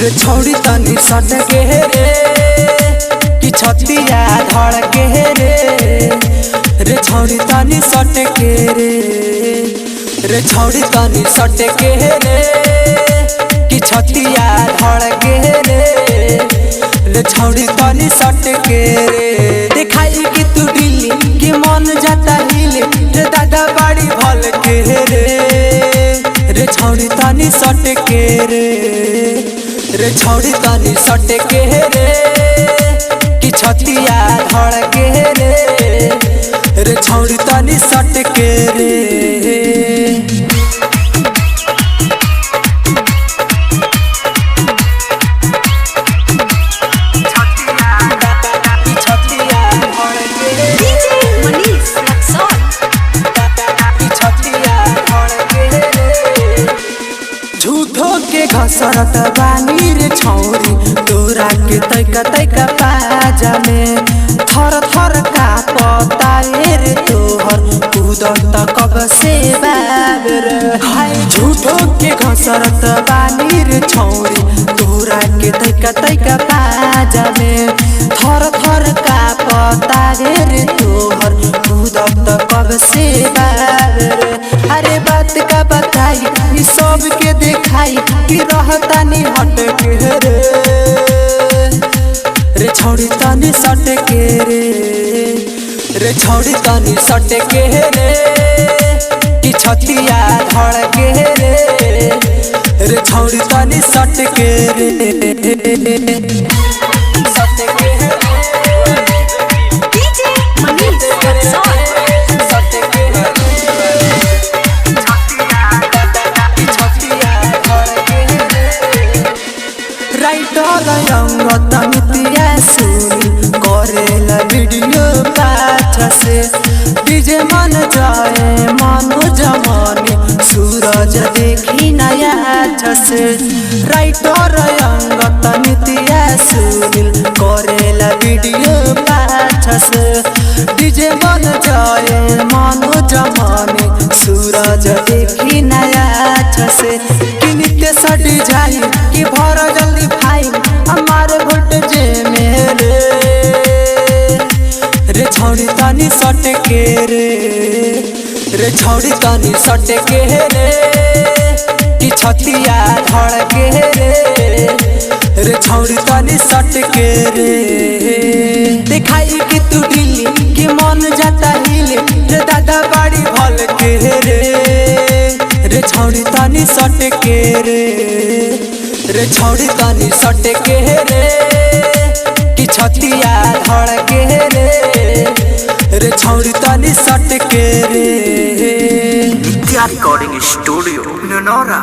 रे छौड़ी तनी सटके रे कि छतिया धड़के रे छौड़ी तनी सटके रे छौड़ी तनी सटके रे कि छतिया धड़के रे छौड़ी तनी सटके रे दिखाई कि तू ढीली कि मन जाता हिले रे दादा बाड़ी भल के रे छौड़ी तनी सटके रे छौड़ी तनी सटके रे कि छतिया धड़के रे छौड़ी तनी सटके रे झूठो के घसरत बानी रे छौरी तोरा के तैका तैका पाजा में थर थर का पता रे तोहर कूदत कब से बाबर हाय झूठो के घसरत बानी रे छौरी तोरा के तैका तैका पाजा में थर थर का पता रे तोहर कूदत कब से बाबर अरे बात का बताई सब के दिखाई कि रहता नहीं हट के रे छौड़ी तनी सटके रे छौड़ी तनी सटके रे कि छतिया धड़के रे छौड़ी तनी सटके रे सटके करेला वीडियो पाठ से डीजे मन जाए मानो जमाने सूरज देखी नया से राइटर अंगत नित्या सुनील करेला वीडियो पाठ से डीजे मन जाए मानो जमाने सूरज देखी नया से कि नित्य सटी जाए कि भर जल्दी भाई हमारे वोल्टेज मेरे रे छौड़ी तनी सटके रे छौड़ी तनी सटके रे कि छतिया धड़के रे छौड़ी तनी सटके रे दिखाई कि तू ढीली कि मन जाता हिले रे दादा बाड़ी भल के रे छौड़ी तनी सटके रे छौड़ी तनी सटके रे कि छतिया धड़के रे छौड़ी तनी सटके रे नित्या रिकॉर्डिंग स्टूडियो नोनोरा।